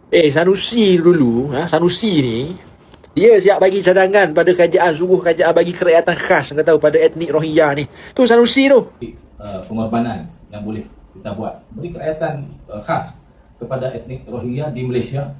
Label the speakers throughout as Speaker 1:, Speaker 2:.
Speaker 1: Sanusi dulu, Sanusi ni, dia siap bagi cadangan pada kerajaan, suruh kerajaan bagi kerakyatan khas, kata tahu, pada etnik Rohingya ni. Tu Sanusi tu.
Speaker 2: Pengorbanan yang boleh kita buat beri kerakyatan khas kepada etnik Rohingya di Malaysia,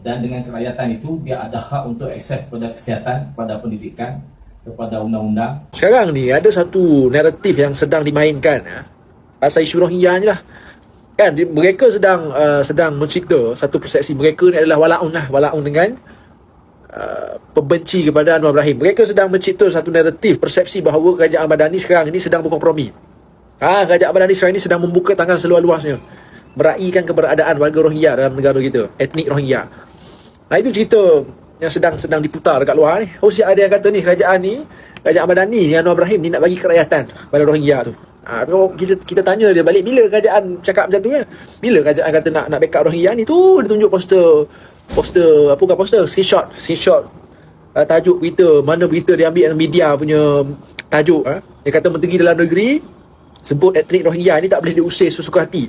Speaker 2: dan dengan kerakyatan itu dia ada hak untuk akses kepada kesihatan, kepada pendidikan, kepada undang-undang.
Speaker 1: Sekarang ni ada satu naratif yang sedang dimainkan, pasal isu Rohingya ni lah. Kan mereka sedang mencipta satu persepsi mereka ni adalah walaun dengan pembenci kepada Anwar Ibrahim. Mereka sedang mencipta satu naratif persepsi bahawa kerajaan Madani sekarang ini sedang berkompromi. Kerajaan Madani sekarang ini sedang membuka tangan seluas-luasnya meraihkan keberadaan warga Rohingya dalam negara kita, etnik Rohingya. Itu cerita yang sedang diputar dekat luar ni. Siap ada yang kata ni kerajaan Madani ni, Anwar Ibrahim ni nak bagi kerakyatan pada Rohingya tu. Kita tanya dia balik, bila kerajaan cakap macam tu ya? Bila kerajaan kata nak backup Rohingya ni? Tu dia tunjuk poster screenshot tajuk berita, mana berita dia ambil media punya tajuk. Dia kata Menteri Dalam Negeri sebut etnik Rohingya ni tak boleh diusir sesuka hati.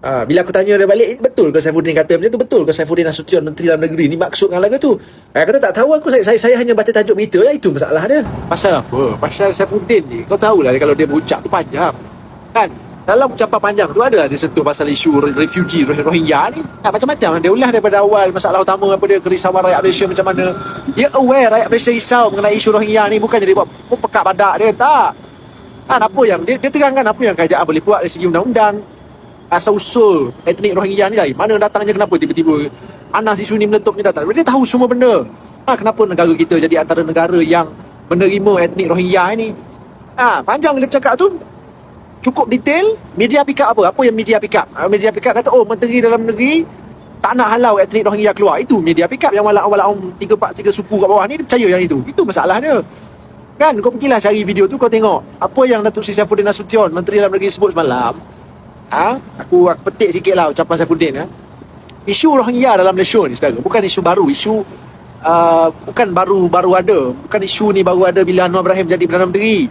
Speaker 1: Bila aku tanya dia balik, betul ke Saifuddin kata macam tu? Betul ke Saifuddin Nasution, Menteri Dalam Negeri ni maksud dengan lagu tu? Kata tak tahu aku, saya hanya baca tajuk berita. Itu masalah dia. Pasal apa? Pasal Saifuddin ni, kau tahulah kalau dia berucap tu panjang. Kan? Dalam ucapan panjang tu ada dia sentuh pasal isu refugee Rohingya ni. Macam-macam dia ulas daripada awal. Masalah utama apa dia, kerisauan rakyat Malaysia macam mana. Dia aware rakyat Malaysia risau mengenai isu Rohingya ni, bukan jadi buat pekat badak dia, tak. Apa yang dia terangkan apa yang kerajaan boleh buat dari segi undang-undang. Asal-usul etnik Rohingya ni dari mana datangnya, kenapa tiba-tiba panas isu ni meletupnya datang. Dia tahu semua benda. Kenapa negara kita jadi antara negara yang menerima etnik Rohingya ni. Panjang dia bercakap tu, cukup detail. Media pick up apa yang media pick up? Media pick up kata Menteri Dalam Negeri tak nak halau etnik Rohingya keluar. Itu media pick up. Yang walaum 3 suku kat bawah ni, dia percaya yang itu masalah dia. Kan kau pergilah cari video tu, kau tengok apa yang Datuk Seri Saifuddin Nasution, Menteri Dalam Negeri sebut semalam. Aku petik sikit lah ucapan Saifuddin. Isu Rohingya dalam Malaysia ni, saudara, bukan isu baru. Bukan baru ada. Bukan isu ni baru ada bila Anwar Ibrahim jadi Perdana Menteri.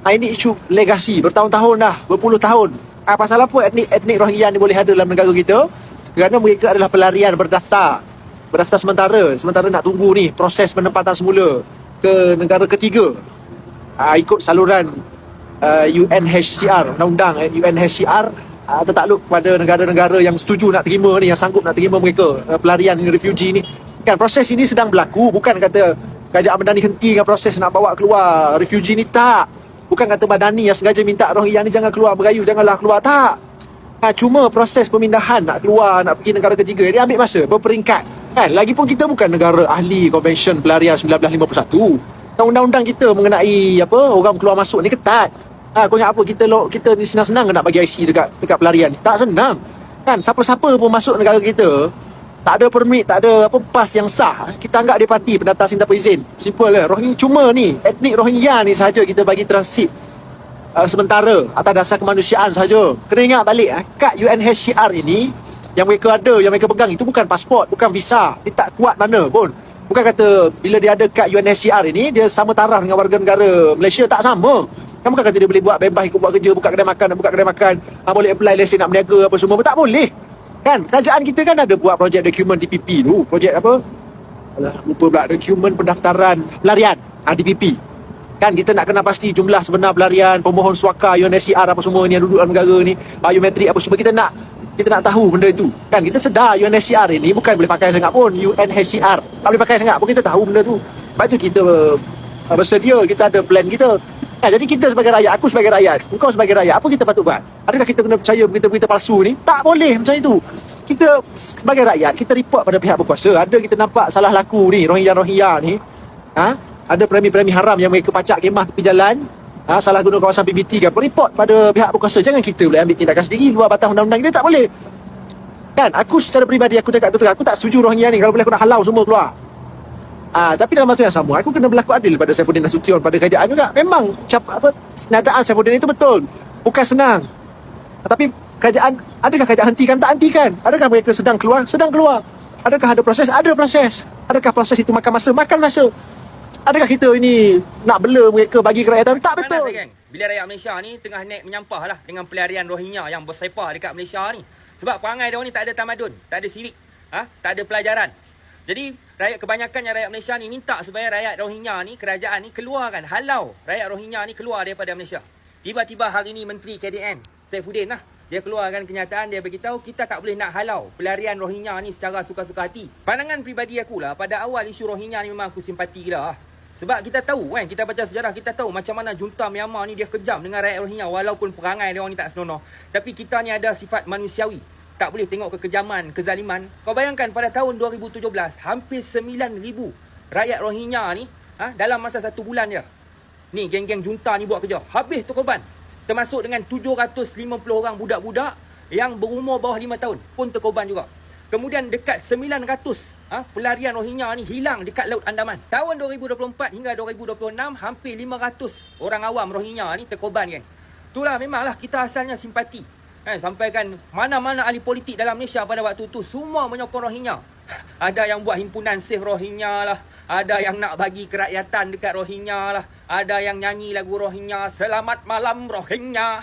Speaker 1: Ini isu legasi bertahun-tahun dah, berpuluh tahun. Pasal apa etnik Rohingya ni boleh ada dalam negara kita? Kerana mereka adalah pelarian berdaftar sementara nak tunggu ni proses penempatan semula ke negara ketiga, ikut saluran UNHCR, undang-undang UNHCR, tertakluk pada negara-negara yang setuju nak terima ni, yang sanggup nak terima mereka pelarian ni, refugee ni. Kan proses ini sedang berlaku. Bukan kata kerajaan Madani hentikan proses nak bawa keluar refugee ni, tak. Bukan kata Madani yang sengaja minta Rohingya ni jangan keluar berayu, janganlah keluar, tak. Cuma proses pemindahan nak keluar, nak pergi negara ketiga, dia ambil masa berperingkat. Kan lagipun kita bukan negara ahli Konvensyen Pelarian 1951. Undang-undang kita mengenai orang keluar masuk ni ketat. Kau ingat apa kita ni senang-senang nak bagi IC dekat pelarian ni? Tak senang. Kan siapa-siapa pun masuk negara kita, tak ada permit, tak ada pas yang sah, kita anggap dia parti pendatang sing tanpa izin. Simple lah. Cuma ni etnik Rohingya ni sahaja kita bagi transit sementara atas dasar kemanusiaan sahaja. Kena ingat balik, kad UNHCR ini yang mereka ada, yang mereka pegang, itu bukan pasport, bukan visa. Dia tak kuat mana pun. Bukan kata bila dia ada kad UNHCR ini, dia sama taraf dengan warga negara Malaysia. Tak sama. Kan bukan kata dia boleh buat bebas, ikut buat kerja, buka kedai makan, boleh apply lesen nak berniaga apa semua. Tak boleh. Kan kerajaan kita kan ada buat projek dokumen DPP tu. Projek apa? Lupa pula, dokumen pendaftaran pelarian, DPP. Kan kita nak kena pasti jumlah sebenar pelarian, pemohon suaka UNHCR apa semua ni yang duduk dalam negara ni, biometrik apa semua. Kita nak tahu benda itu. Kan kita sedar UNHCR ini bukan boleh pakai sangat pun. UNHCR tak boleh pakai sangat pun, kita tahu benda tu. Sebab tu kita bersedia, kita ada plan kita. Jadi kita sebagai rakyat, aku sebagai rakyat, engkau sebagai rakyat, apa kita patut buat? Adakah kita kena percaya berita-berita palsu ni? Tak boleh macam itu. Kita sebagai rakyat, kita report pada pihak berkuasa. Ada kita nampak salah laku ni, Rohingya ni, ada premi-premi haram yang mereka pacak kemah tepi jalan, salah guna kawasan PBT ke apa, report pada pihak berkuasa. Jangan kita boleh ambil tindakan sendiri luar batas undang-undang kita, tak boleh. Kan aku secara peribadi, aku cakap terus, aku tak setuju Rohingya ni. Kalau boleh aku nak halau semua keluar. Tapi dalam masa yang sama, aku kena berlaku adil pada Saifuddin Nasution, pada kerajaan juga. Memang senyataan Saifuddin itu betul, bukan senang. Tapi kerajaan, adakah kerajaan hentikan? Tak hentikan. Adakah mereka sedang keluar? Sedang keluar. Adakah ada proses? Ada proses. Adakah proses itu makan masa? Makan masa. Adakah kita ini nak bela mereka bagi kerakyatan? Tak betul.
Speaker 3: Bila rakyat Malaysia ni tengah naik menyampah lah dengan pelarian Rohingya yang bersepah dekat Malaysia ni. Sebab perangai dia ni tak ada tamadun, tak ada sirik. Tak ada pelajaran. Jadi kebanyakannya rakyat Malaysia ni minta supaya rakyat Rohingya ni, kerajaan ni keluarkan, halau rakyat Rohingya ni keluar daripada Malaysia. Tiba-tiba hari ni Menteri KDN Saifuddin dia keluarkan kenyataan, dia beritahu kita tak boleh nak halau pelarian Rohingya ni secara suka-suka hati. Pandangan pribadi aku lah, pada awal isu Rohingya ni memang aku simpati gila. Sebab kita tahu kan, kita baca sejarah, kita tahu macam mana junta Myanmar ni dia kejam dengan rakyat Rohingya walaupun perangai dia orang ni tak senonoh. Tapi kita ni ada sifat manusiawi. Tak boleh tengok kekejaman, kezaliman. Kau bayangkan pada tahun 2017, hampir 9,000 rakyat Rohingya ni dalam masa 1 bulan je. Ni geng-geng junta ni buat kerja. Habis tu korban. Termasuk dengan 750 orang budak-budak yang berumur bawah 5 tahun pun terkorban juga. Kemudian dekat 900 pelarian Rohingya ni hilang dekat Laut Andaman. Tahun 2024 hingga 2026 hampir 500 orang awam Rohingya ni terkorban kan. Itulah memanglah kita asalnya simpati. Sampaikan mana-mana ahli politik dalam Malaysia pada waktu tu semua menyokong Rohingya. Ada yang buat himpunan Save Rohingya lah. Ada yang nak bagi kerakyatan dekat Rohingya lah. Ada yang nyanyi lagu Rohingya, Selamat Malam Rohingya.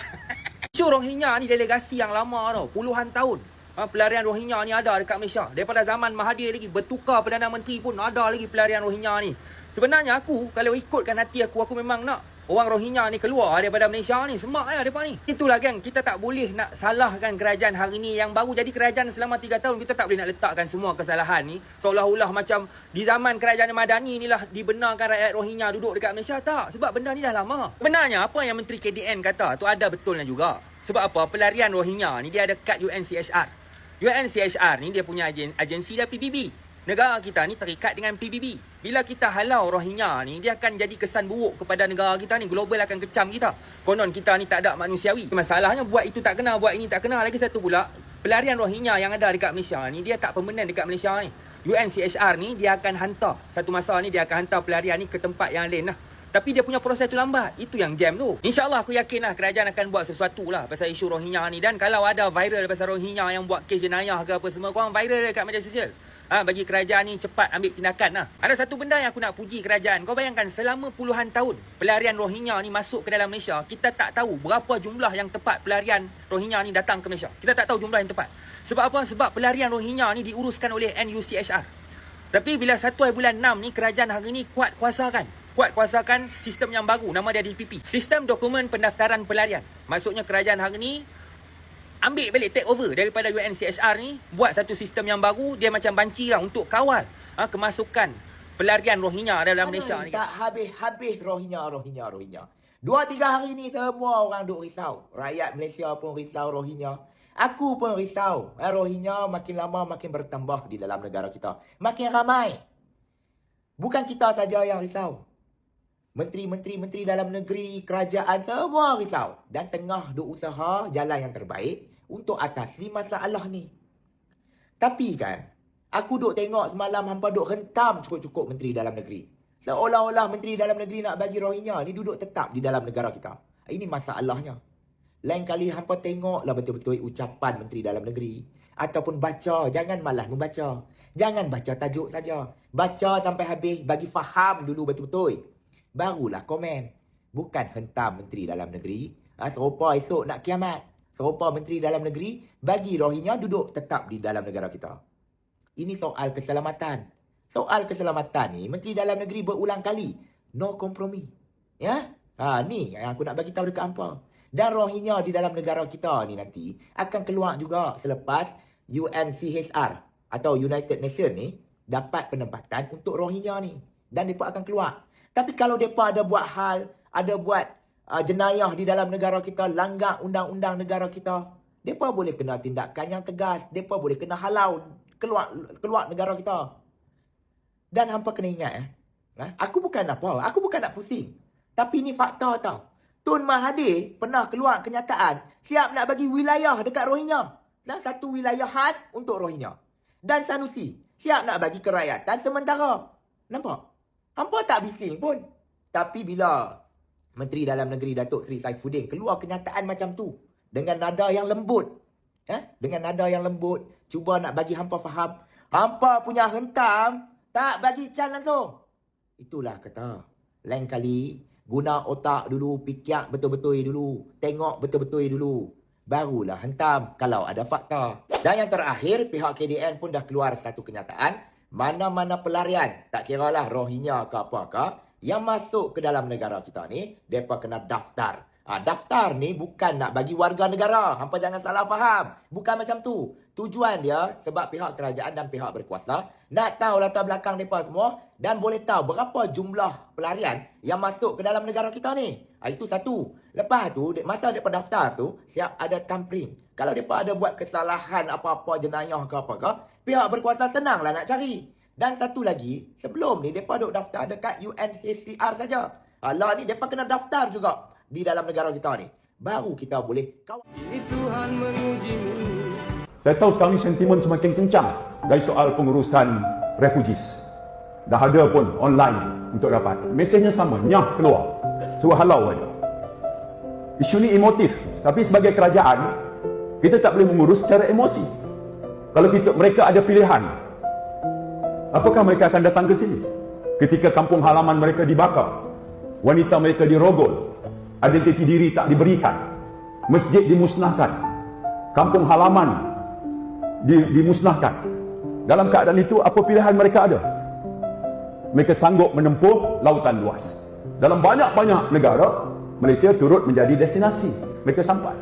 Speaker 3: Isu Rohingya ni delegasi yang lama tau. Puluhan tahun. Pelarian Rohingya ni ada dekat Malaysia. Daripada zaman Mahathir lagi, bertukar Perdana Menteri pun ada lagi pelarian Rohingya ni. Sebenarnya aku, kalau ikutkan hati aku memang nak orang Rohingya ni keluar daripada Malaysia ni. Semak lah mereka ni. Itulah geng, kita tak boleh nak salahkan kerajaan hari ni yang baru jadi kerajaan selama 3 tahun. Kita tak boleh nak letakkan semua kesalahan ni seolah-olah macam di zaman kerajaan Madani ni lah dibenarkan rakyat Rohingya duduk dekat Malaysia. Tak, sebab benda ni dah lama. Benarnya apa yang Menteri KDN kata tu ada betulnya juga. Sebab apa? Pelarian Rohingya ni dia ada kad UNCHR. UNCHR ni dia punya agensi dia PBB. Negara kita ni terikat dengan PBB. Bila kita halau Rohingya ni, dia akan jadi kesan buruk kepada negara kita ni. Global akan kecam kita. Konon kita ni tak ada manusiawi. Masalahnya buat itu tak kena, buat ini tak kena. Lagi satu pula, pelarian Rohingya yang ada dekat Malaysia ni, dia tak permanent dekat Malaysia ni. UNCHR ni, dia akan hantar. Satu masa ni, dia akan hantar pelarian ni ke tempat yang lain lah. Tapi dia punya proses tu lambat. Itu yang jam tu. InsyaAllah aku yakin lah kerajaan akan buat sesuatu lah pasal isu Rohingya ni. Dan kalau ada viral pasal Rohingya yang buat kes jenayah ke apa semua, korang viral dekat media sosial. Bagi kerajaan ni cepat ambil tindakan lah. Ada satu benda yang aku nak puji kerajaan. Kau bayangkan selama puluhan tahun pelarian Rohingya ni masuk ke dalam Malaysia, kita tak tahu berapa jumlah yang tepat pelarian Rohingya ni datang ke Malaysia. Kita tak tahu jumlah yang tepat. Sebab apa? Sebab pelarian Rohingya ni diuruskan oleh NUCHR. Tapi bila 1 bulan 6 ni kerajaan hari ni kuat kuasakan sistem yang baru, nama dia DPP. Sistem Dokumen Pendaftaran Pelarian. Maksudnya kerajaan hari ni ambil balik, take over daripada UNCHR ni, buat satu sistem yang baru. Dia macam banci lah untuk kawal kemasukan pelarian Rohingya dalam Malaysia ni.
Speaker 4: Tak habis-habis Rohingya. 2-3 hari ni semua orang duk risau. Rakyat Malaysia pun risau Rohingya. Aku pun risau. Rohingya makin lama makin bertambah di dalam negara kita. Makin ramai. Bukan kita saja yang risau. Menteri dalam negeri, kerajaan, semua risau. Dan tengah duk usaha jalan yang terbaik untuk atasi masalah ni. Tapi kan, aku duk tengok semalam hampa duk hentam cukup-cukup menteri dalam negeri. Seolah-olah menteri dalam negeri nak bagi Rohingya ni duduk tetap di dalam negara kita. Ini masalahnya. Lain kali hampa tengoklah betul-betul ucapan menteri dalam negeri. Ataupun baca, jangan malas membaca. Jangan baca tajuk saja. Baca sampai habis, bagi faham dulu betul-betul. Barulah komen. Bukan hentam menteri dalam negeri. Serupa esok nak kiamat. Serupa menteri dalam negeri bagi Rohingya duduk tetap di dalam negara kita. Ini soal keselamatan. Soal keselamatan ni menteri dalam negeri berulang kali no kompromi. Ya? Ni yang aku nak bagi tahu dekat hampa. Dan Rohingya di dalam negara kita ni nanti akan keluar juga selepas UNCHR atau United Nations ni dapat penempatan untuk Rohingya ni. Dan mereka akan keluar. Tapi kalau mereka ada buat hal, ada buat jenayah di dalam negara kita, langgar undang-undang negara kita, mereka boleh kena tindakan yang tegas. Mereka boleh kena halau keluar negara kita. Dan hampa kena ingat, aku bukan nak pusing. Tapi ini fakta tau. Tun Mahathir pernah keluar kenyataan, siap nak bagi wilayah dekat Rohingya. Dan satu wilayah khas untuk Rohingya. Dan Sanusi, siap nak bagi kerakyatan sementara. Nampak? Hampa tak bising pun. Tapi bila Menteri Dalam Negeri Datuk Seri Saifuddin keluar kenyataan macam tu, dengan nada yang lembut, dengan nada yang lembut, cuba nak bagi hampa faham, hampa punya hentam, tak bagi can langsung. Itulah kata, lain kali, guna otak dulu, fikir betul-betul dulu, tengok betul-betul dulu. barulah hentam kalau ada fakta. Dan yang terakhir, pihak KDN pun dah keluar satu kenyataan, mana-mana pelarian, tak kiralah Rohingya ke apa-apa, yang masuk ke dalam negara kita ni, mereka kena daftar. Daftar ni bukan nak bagi warga negara. Hampa jangan salah faham. Bukan macam tu. Tujuan dia sebab pihak kerajaan dan pihak berkuasa nak tahu latar belakang mereka semua dan boleh tahu berapa jumlah pelarian yang masuk ke dalam negara kita ni. Itu satu. Lepas tu, masa mereka daftar tu, siap ada tampering. Kalau mereka ada buat kesalahan apa-apa, jenayah ke apa-apa, pihak berkuasa senanglah nak cari. Dan satu lagi, sebelum ni mereka duk daftar dekat UNHCR saja. Lah ni mereka kena daftar juga di dalam negara kita ni. Baru kita boleh kawal.
Speaker 5: Ini Tuhan mengujimu.
Speaker 6: Saya tahu sekarang ni sentimen semakin kencang dari soal pengurusan refugees. Dah ada pun online untuk dapat. Mesejnya sama, nyah keluar. Suruh halau aja. Isu ni emotif, tapi sebagai kerajaan kita tak boleh mengurus secara emosi. Kalau mereka ada pilihan, apakah mereka akan datang ke sini? Ketika kampung halaman mereka dibakar, wanita mereka dirogol, identiti diri tak diberikan, masjid dimusnahkan, kampung halaman dimusnahkan. Dalam keadaan itu, apa pilihan mereka ada? Mereka sanggup menempuh lautan luas. Dalam banyak-banyak negara, Malaysia turut menjadi destinasi. Mereka sampai.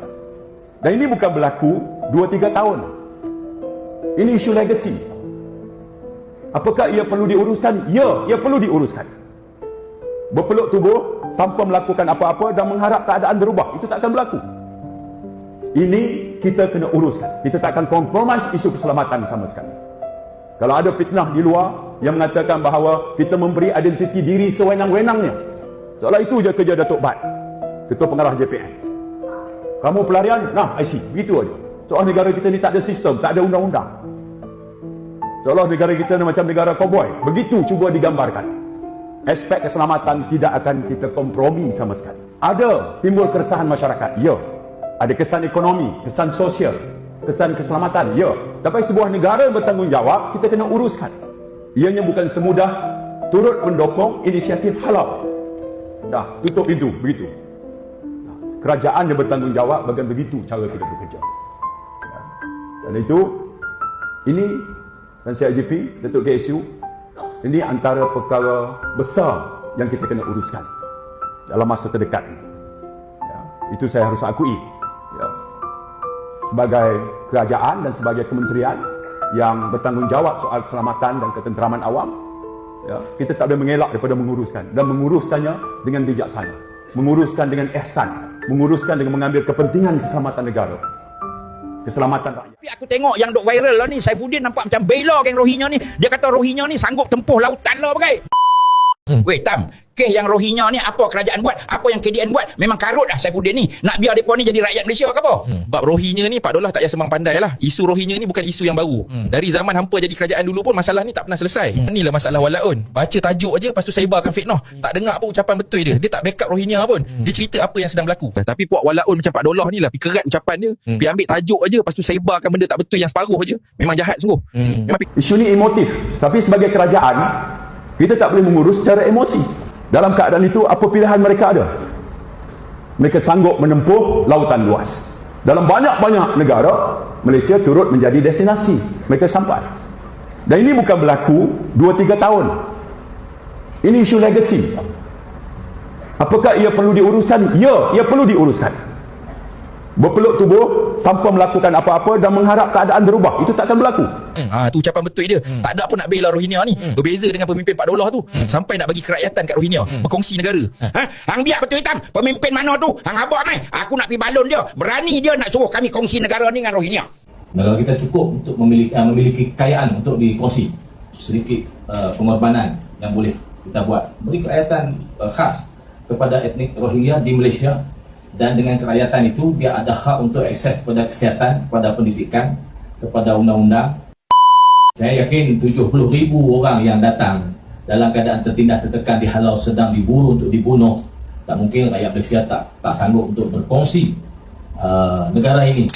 Speaker 6: Dan ini bukan berlaku 2-3 tahun. Ini isu legacy. Apakah ia perlu diuruskan? Ya, ia perlu diuruskan. Berpeluk tubuh tanpa melakukan apa-apa dan mengharap keadaan berubah, itu tak akan berlaku. Ini kita kena uruskan. Kita tak akan compromise isu keselamatan sama sekali. Kalau ada fitnah di luar yang mengatakan bahawa kita memberi identiti diri sewenang-wenangnya, seolah itu je kerja Datuk Bat, Ketua Pengarah JPN. Kamu pelarian, nah IC, begitu aja. Seolah negara kita ni tak ada sistem, tak ada undang-undang. Seolah negara kita ni macam negara koboi. Begitu cuba digambarkan. Aspek keselamatan tidak akan kita kompromi sama sekali. Ada timbul keresahan masyarakat, ya. Ada kesan ekonomi, kesan sosial, kesan keselamatan, ya. Tapi sebuah negara yang bertanggungjawab, kita kena uruskan. Ianya bukan semudah turut mendokong inisiatif halau. Dah, tutup pintu, begitu. Kerajaan yang bertanggungjawab, bagian begitu cara kita bekerja. Dan itu, ini dan CIGP, Datuk KSU, ini antara perkara besar yang kita kena uruskan dalam masa terdekat ini. Ya, itu saya harus akui. Ya. Sebagai kerajaan dan sebagai kementerian yang bertanggungjawab soal keselamatan dan ketenteraman awam, ya, kita tak boleh mengelak daripada menguruskan. Dan menguruskannya dengan bijaksana. Menguruskan dengan ihsan. Menguruskan dengan mengambil kepentingan keselamatan negara. Keselamatan rakyat.
Speaker 7: Tapi aku tengok yang duk viral lah ni, Saifuddin nampak macam bela geng Rohingya ni. Dia kata Rohingya ni sanggup tempuh lautan lah bagai. Weh Tam, kes yang Rohingya ni apa kerajaan buat, apa yang KDN buat, memang karut lah Saifuddin ni. Nak biar mereka ni jadi rakyat Malaysia ke apa?
Speaker 8: Sebab Rohingya ni Pak Dollah tak payah semang pandai lah. Isu Rohingya ni bukan isu yang baru. Dari zaman hampa jadi kerajaan dulu pun masalah ni tak pernah selesai. Inilah masalah walaun. Baca tajuk aja lepas tu sebarkan fitnah. Tak dengar apa ucapan betul dia. Dia tak backup Rohingya pun. Dia cerita apa yang sedang berlaku. Tapi puak walaun macam Pak Dollah ni lah, pergi kerat ucapan dia, pergi ambil tajuk aja lepas tu sebarkan benda tak betul yang separuh aja. Memang jahat sungguh. Memang
Speaker 6: Isu ni emotif, tapi sebagai kerajaan kita tak boleh mengurus secara emosi. Dalam keadaan itu, apa pilihan mereka ada? Mereka sanggup menempuh lautan luas. Dalam banyak-banyak negara, Malaysia turut menjadi destinasi. Mereka sampai. Dan ini bukan berlaku 2-3 tahun. Ini isu legacy. Apakah ia perlu diuruskan? Ya, ia perlu diuruskan. Berpeluk tubuh tanpa melakukan apa-apa dan mengharap keadaan berubah, itu tak akan berlaku.
Speaker 8: tu ucapan betul dia. Tak ada pun nak bela Rohingya ni. Berbeza dengan pemimpin Pak Dollah tu. Sampai nak bagi kerakyatan kat Rohingya, berkongsi negara.
Speaker 7: Hang biar betul Tam, pemimpin mana tu? Hang abak mai. Aku nak pergi balon dia. Berani dia nak suruh kami kongsi negara ni dengan Rohingya.
Speaker 2: Negara kita cukup untuk memiliki kekayaan untuk dikongsi. Sedikit pengorbanan yang boleh kita buat. Beri kerakyatan khas kepada etnik Rohingya di Malaysia. Dan dengan kerakyatan itu, dia ada hak untuk akses kepada kesihatan, kepada pendidikan, kepada undang-undang. Saya yakin 70,000 orang yang datang dalam keadaan tertindas, tertekan, dihalau, sedang diburu untuk dibunuh. Tak mungkin rakyat Malaysia tak sanggup untuk berkongsi negara ini.